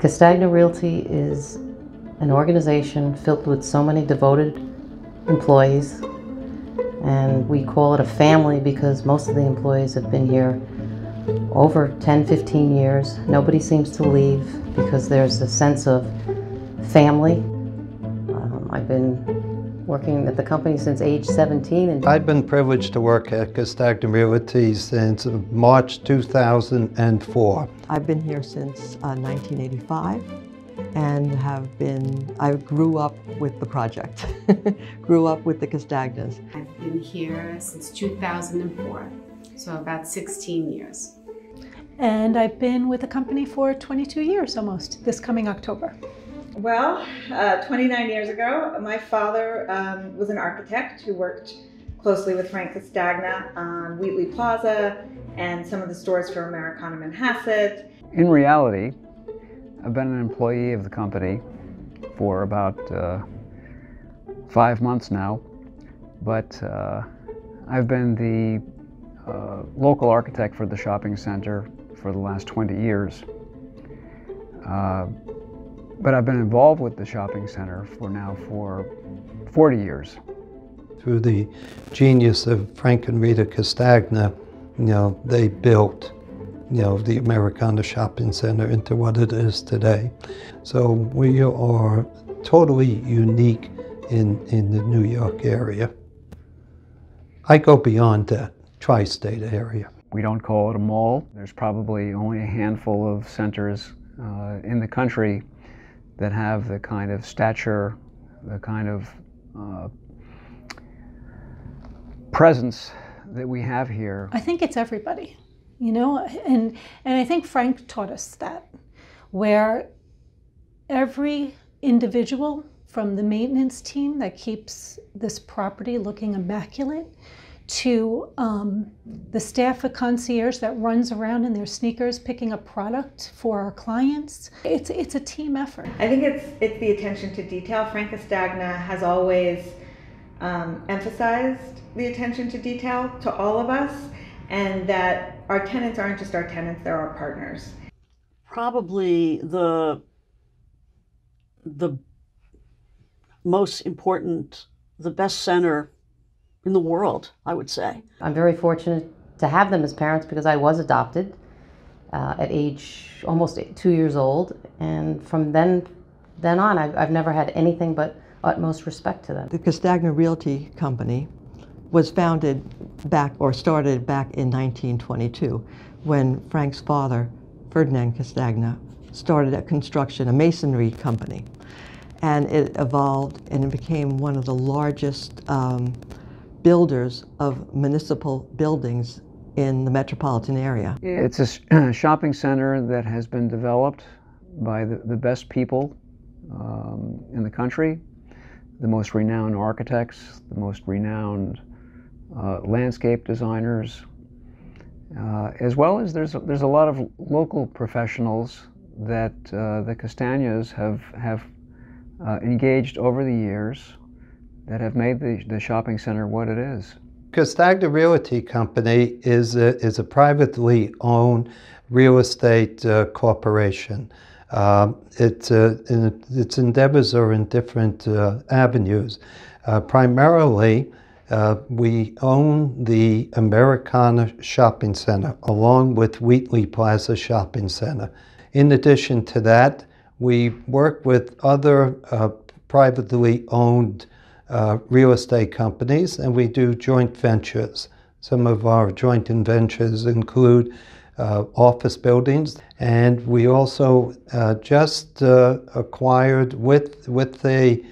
Castagna Realty is an organization filled with so many devoted employees, and we call it a family because most of the employees have been here over 10-15 years. Nobody seems to leave because there's a sense of family. I've been working at the company since age 17. And I've been privileged to work at Castagna Realty since March 2004. I've been here since 1985 and I grew up with the project, grew up with the Castagnas. I've been here since 2004, so about 16 years. And I've been with the company for 22 years almost, this coming October. Well, 29 years ago, my father was an architect who worked closely with Frank Castagna on Wheatley Plaza and some of the stores for Americana Manhasset. In reality, I've been an employee of the company for about 5 months now, but I've been the local architect for the shopping center for the last 20 years. But I've been involved with the shopping center for 40 years. Through the genius of Frank and Rita Castagna, they built, the Americana Shopping Center into what it is today. So we are totally unique in the New York area. I go beyond that tri-state area. We don't call it a mall. There's probably only a handful of centers in the country that have the kind of stature, the kind of presence that we have here. I think it's everybody, and I think Frank taught us that, where every individual from the maintenance team that keeps this property looking immaculate to the staff of concierge that runs around in their sneakers picking up product for our clients. It's a team effort. I think it's the attention to detail. Frank Castagna has always emphasized the attention to detail to all of us, and that our tenants aren't just our tenants, they're our partners. Probably the most important, the best center in the world, I would say. I'm very fortunate to have them as parents because I was adopted at age almost 2 years old, and from then on I've never had anything but utmost respect to them. The Castagna Realty Company was started back in 1922 when Frank's father, Ferdinand Castagna, started a masonry company. And it evolved and it became one of the largest builders of municipal buildings in the metropolitan area. It's a shopping center that has been developed by the best people in the country, the most renowned architects, the most renowned landscape designers, as well as there's a lot of local professionals that the Castagnas have engaged over the years that have made the shopping center what it is. Castagna Realty Company is a privately owned real estate corporation. Its endeavors are in different avenues. Primarily, we own the Americana Shopping Center along with Wheatley Plaza Shopping Center. In addition to that, we work with other privately owned real estate companies, and we do joint ventures. Some of our joint ventures include office buildings, and we also just acquired with a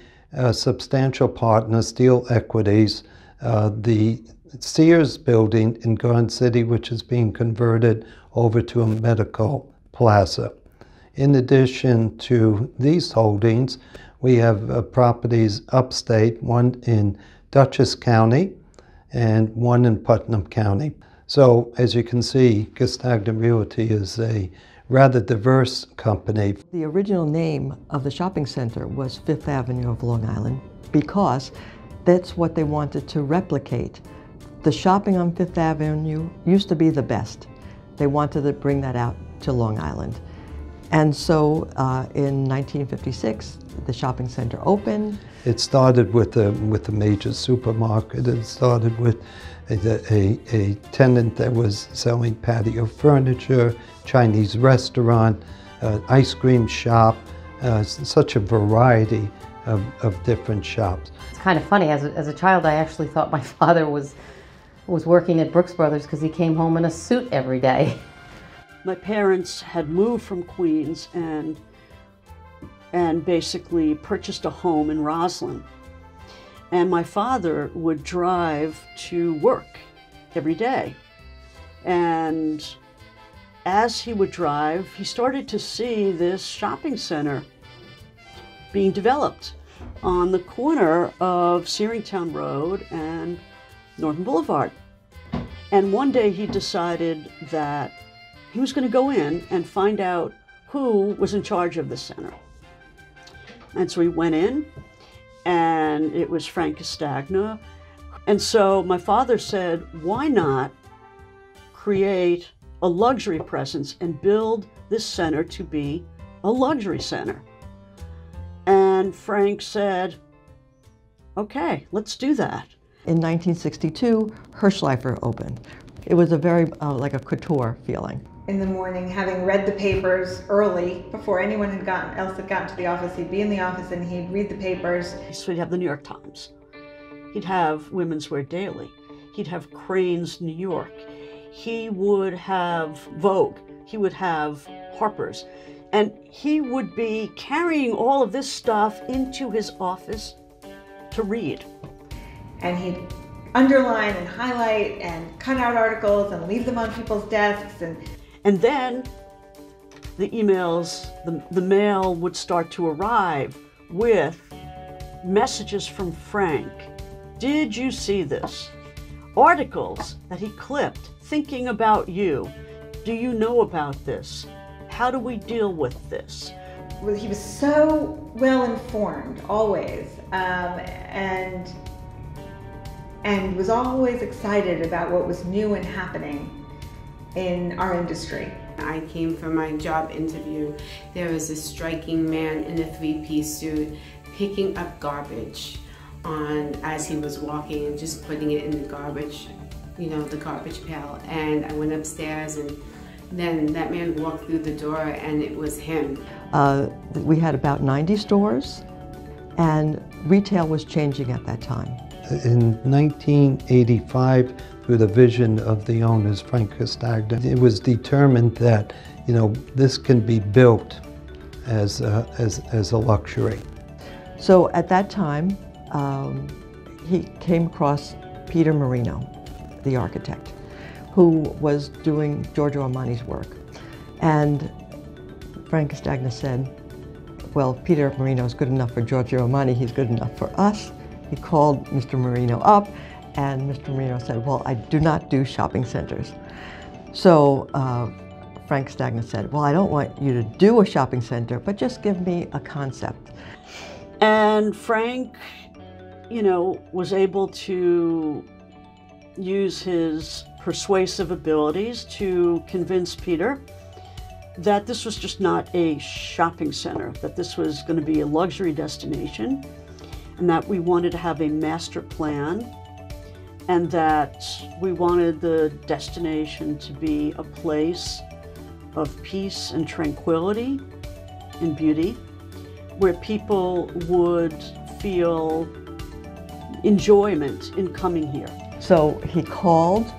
substantial partner, Steel Equities, the Sears building in Garden City, which is being converted over to a medical plaza. In addition to these holdings, we have properties upstate, one in Dutchess County and one in Putnam County. So as you can see, Castagna Realty is a rather diverse company. The original name of the shopping center was Fifth Avenue of Long Island because that's what they wanted to replicate. The shopping on Fifth Avenue used to be the best. They wanted to bring that out to Long Island. And so in 1956, the shopping center opened. It started with a major supermarket. It started with a tenant that was selling patio furniture, Chinese restaurant, ice cream shop, such a variety of different shops. It's kind of funny, as a child I actually thought my father was working at Brooks Brothers because he came home in a suit every day. My parents had moved from Queens and basically purchased a home in Roslyn. And my father would drive to work every day. And as he would drive, he started to see this shopping center being developed on the corner of Searingtown Road and Northern Boulevard. And one day he decided that he was going to go in and find out who was in charge of the center. And so he went in, and it was Frank Castagna. And so my father said, why not create a luxury presence and build this center to be a luxury center? And Frank said, okay, let's do that. In 1962, Hirschleifer opened. It was a very, like a couture feeling. In the morning, having read the papers early, before anyone else had gotten to the office, he'd be in the office and he'd read the papers. So he'd have the New York Times. He'd have Women's Wear Daily. He'd have Crane's New York. He would have Vogue. He would have Harper's. And he would be carrying all of this stuff into his office to read. And he'd underline and highlight and cut out articles and leave them on people's desks. And then the emails, the mail would start to arrive with messages from Frank. Did you see this? Articles that he clipped thinking about you. Do you know about this? How do we deal with this? Well, he was so well informed, always, and was always excited about what was new and happening in our industry. I came for my job interview. There was a striking man in a three-piece suit picking up garbage as he was walking and just putting it in the garbage, the garbage pail. And I went upstairs, and then that man walked through the door, and it was him. We had about 90 stores, and retail was changing at that time. In 1985, through the vision of the owners, Frank Castagna, it was determined that, this can be built as a luxury. So at that time, he came across Peter Marino, the architect, who was doing Giorgio Armani's work. And Frank Castagna said, well, Peter Marino is good enough for Giorgio Armani, he's good enough for us. He called Mr. Marino up, and Mr. Marino said, well, I do not do shopping centers. So Frank Castagna said, well, I don't want you to do a shopping center, but just give me a concept. And Frank, was able to use his persuasive abilities to convince Peter that this was just not a shopping center, that this was going to be a luxury destination, and that we wanted to have a master plan, and that we wanted the destination to be a place of peace and tranquility and beauty, where people would feel enjoyment in coming here. So he called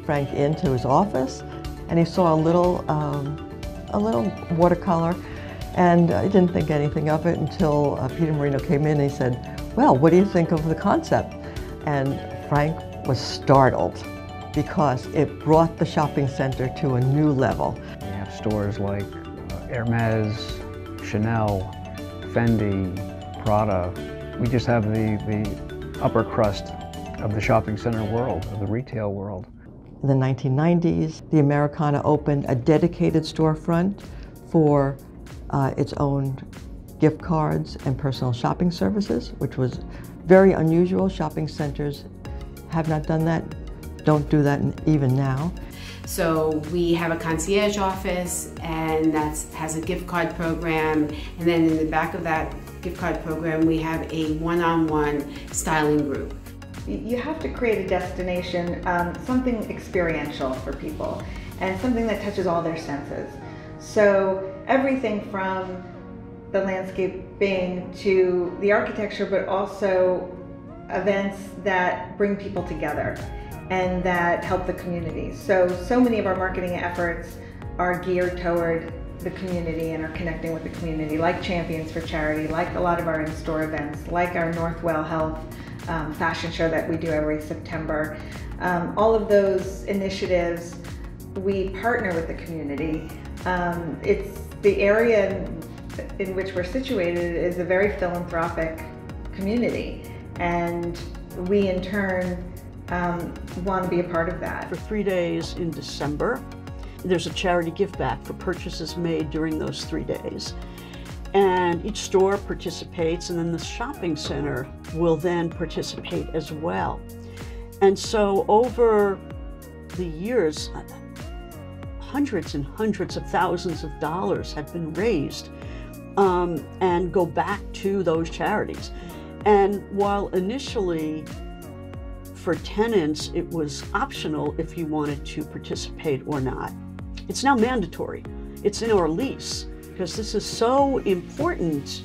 Frank into his office, and he saw a little watercolor, and I didn't think anything of it until Peter Marino came in and he said, well, what do you think of the concept? And Frank was startled because it brought the shopping center to a new level. We have stores like Hermes, Chanel, Fendi, Prada. We just have the upper crust of the shopping center world, of the retail world. In the 1990s, the Americana opened a dedicated storefront for its own gift cards and personal shopping services, which was very unusual. Shopping centers have not done that, don't do that even now. So we have a concierge office, and that has a gift card program, and then in the back of that gift card program we have a one-on-one styling group. You have to create a destination, something experiential for people, and something that touches all their senses. So everything from the landscaping to the architecture, but also events that bring people together and that help the community. So many of our marketing efforts are geared toward the community and are connecting with the community, like Champions for Charity, like a lot of our in-store events, like our NORTHWELL Health fashion show that we do every September. All of those initiatives, we partner with the community. It's the area in which we're situated is a very philanthropic community, and we in turn want to be a part of that. For 3 days in December, there's a charity give back for purchases made during those 3 days. And each store participates, and then the shopping center will then participate as well. And so over the years, hundreds and hundreds of thousands of dollars have been raised and go back to those charities. And while initially for tenants it was optional if you wanted to participate or not, it's now mandatory. It's in our lease because this is so important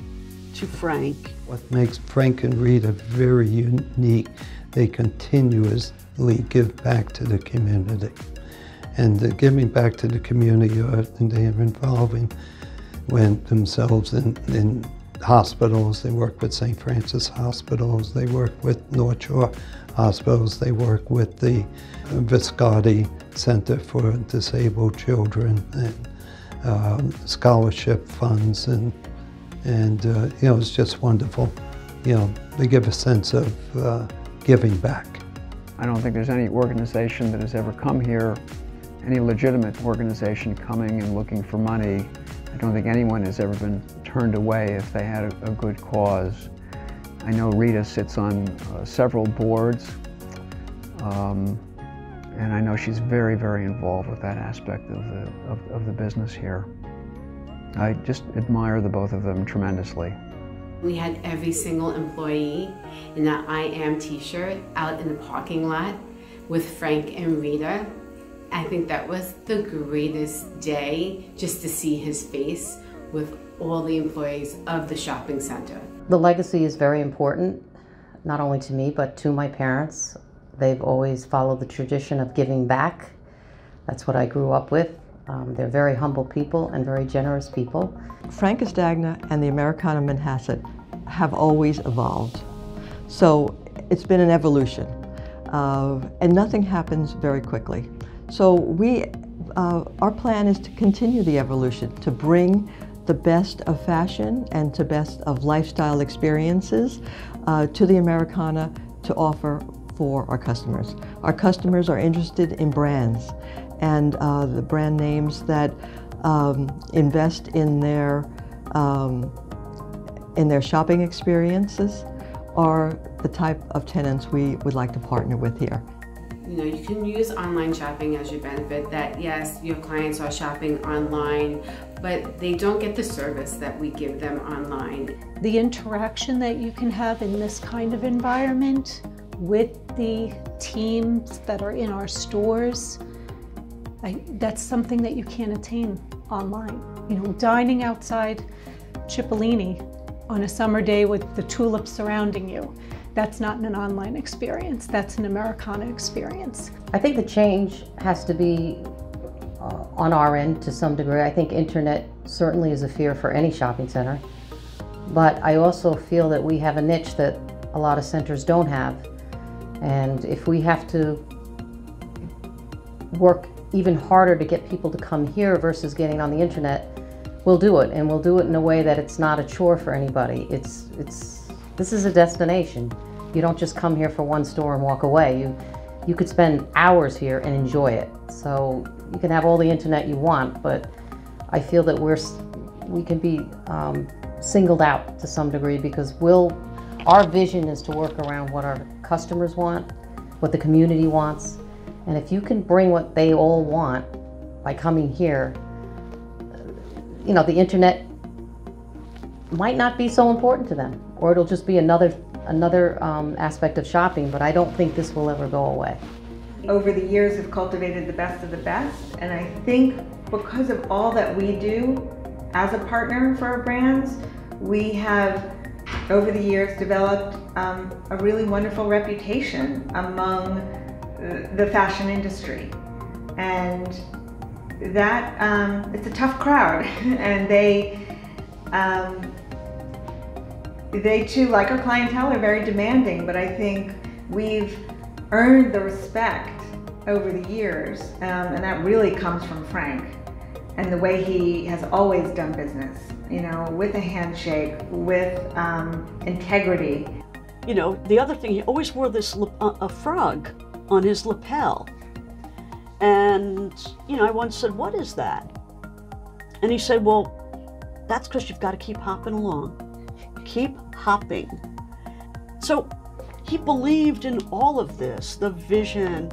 to Frank. What makes Frank and Rita very unique, they continuously give back to the community. And the giving back to the community, they are involving themselves in hospitals. They work with St. Francis hospitals, they work with North Shore hospitals, they work with the Viscotti Center for Disabled Children, and scholarship funds, and you know, it's just wonderful. You know, they give a sense of giving back. I don't think there's any organization that has ever come here, any legitimate organization coming and looking for money. I don't think anyone has ever been turned away if they had a good cause. I know Rita sits on several boards, and I know she's very, very involved with that aspect of the business here. I just admire the both of them tremendously. We had every single employee in that I Am t-shirt out in the parking lot with Frank and Rita. I think that was the greatest day, just to see his face with all the employees of the shopping center. The legacy is very important, not only to me, but to my parents. They've always followed the tradition of giving back. That's what I grew up with. They're very humble people and very generous people. Frank Castagna and the Americana Manhasset have always evolved. So it's been an evolution, and nothing happens very quickly. So our plan is to continue the evolution, to bring the best of fashion and the best of lifestyle experiences to the Americana to offer for our customers. Our customers are interested in brands, and the brand names that invest in their shopping experiences are the type of tenants we would like to partner with here. You know, you can use online shopping as your benefit, that yes, your clients are shopping online, but they don't get the service that we give them online. The interaction that you can have in this kind of environment with the teams that are in our stores, that's something that you can't attain online. You know, dining outside Cipollini on a summer day with the tulips surrounding you, that's not an online experience, that's an Americana experience. I think the change has to be on our end to some degree. I think internet certainly is a fear for any shopping center, but I also feel that we have a niche that a lot of centers don't have. And if we have to work even harder to get people to come here versus getting on the internet, we'll do it, and we'll do it in a way that it's not a chore for anybody. This is a destination. You don't just come here for one store and walk away. You could spend hours here and enjoy it. So you can have all the internet you want, but I feel that we can be singled out to some degree because our vision is to work around what our customers want, what the community wants, And if you can bring what they all want by coming here, you know, the internet might not be so important to them, or it'll just be another aspect of shopping, but I don't think this will ever go away. Over the years, we've cultivated the best of the best, and I think because of all that we do as a partner for our brands, we have, over the years, developed a really wonderful reputation among the fashion industry. And that, it's a tough crowd, and they too, like our clientele, are very demanding, but I think we've earned the respect over the years, and that really comes from Frank and the way he has always done business, you know, with a handshake, with integrity. You know, the other thing, he always wore this a frog on his lapel. And, you know, I once said, "What is that?" And he said, "Well, that's because you've got to keep hopping along. Keep hopping." So he believed in all of this, the vision,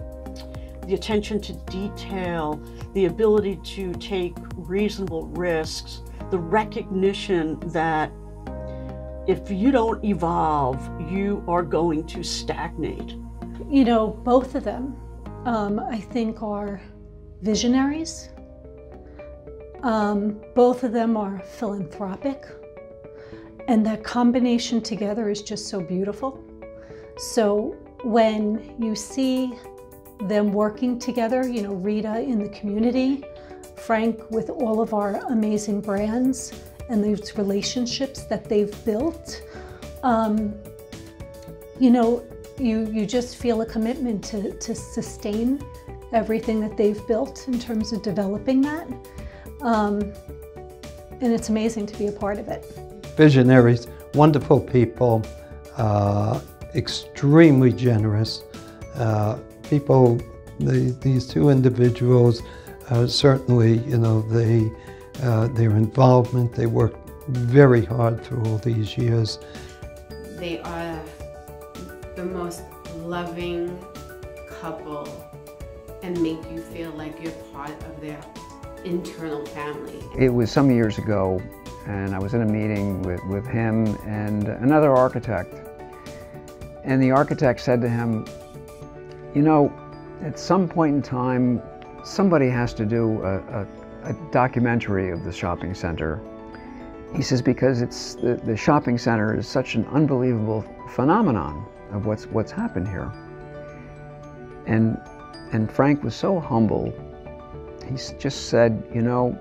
the attention to detail, the ability to take reasonable risks, the recognition that if you don't evolve, you are going to stagnate. You know, both of them, I think, are visionaries. Both of them are philanthropic, and that combination together is just so beautiful. So when you see them working together, you know, Rita in the community, Frank with all of our amazing brands and those relationships that they've built, you know, you just feel a commitment to sustain everything that they've built in terms of developing that. And it's amazing to be a part of it. Visionaries, wonderful people, extremely generous people. These two individuals, certainly, you know, their involvement, they worked very hard through all these years. They are the most loving couple and make you feel like you're part of their internal family. It was some years ago, and I was in a meeting with him and another architect. And the architect said to him, "You know, at some point in time, somebody has to do a documentary of the shopping center." He says, because the shopping center is such an unbelievable phenomenon of what's happened here. And Frank was so humble. He just said, "You know,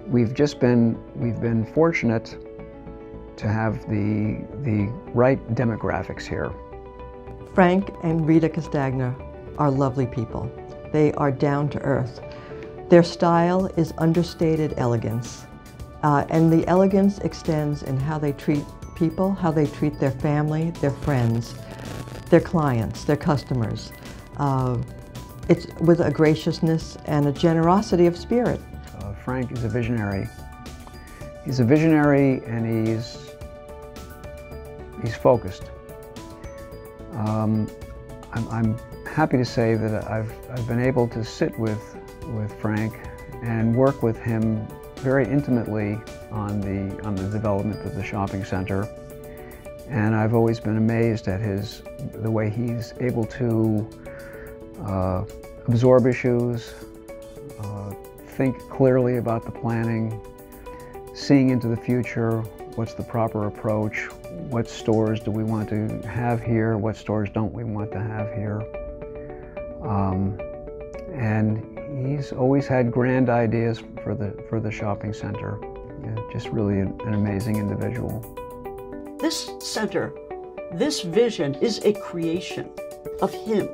we've been fortunate to have the right demographics here." Frank and Rita Castagna are lovely people. They are down to earth. Their style is understated elegance. And the elegance extends in how they treat people, how they treat their family, their friends, their clients, their customers. It's with a graciousness and a generosity of spirit. Frank is a visionary. He's a visionary, and he's focused. I'm happy to say that I've been able to sit with Frank and work with him very intimately on the development of the shopping center. And I've always been amazed at the way he's able to absorb issues, think clearly about the planning, seeing into the future, what's the proper approach, what stores do we want to have here, what stores don't we want to have here. And he's always had grand ideas for the shopping center. Yeah, just really an amazing individual. This center, this vision is a creation of him,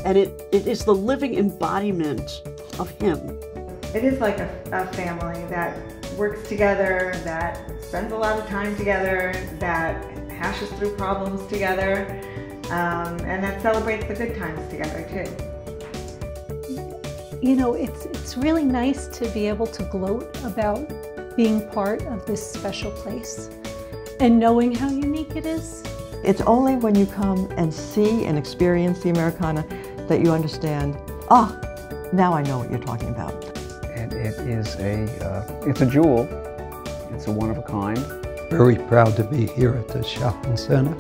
and it is the living embodiment of him. It is like a family that works together, that spends a lot of time together, that hashes through problems together, and that celebrates the good times together too. You know, it's really nice to be able to gloat about being part of this special place and knowing how unique it is. It's only when you come and see and experience the Americana that you understand Ah, now I know what you're talking about. And it is it's a jewel. It's a one of a kind. Very proud to be here at the shopping center,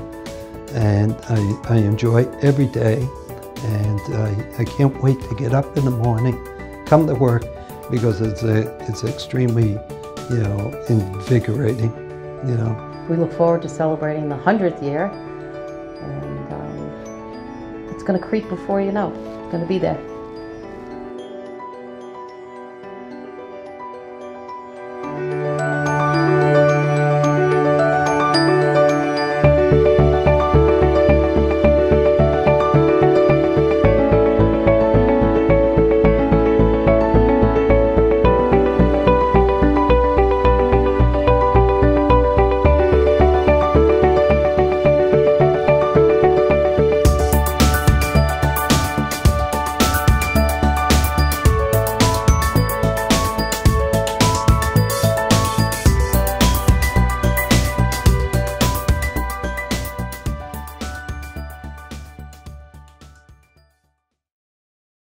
and I enjoy every day, and I can't wait to get up in the morning, come to work, because it's extremely, invigorating, We look forward to celebrating the 100th year, and it's going to creep before you know. It's going to be there.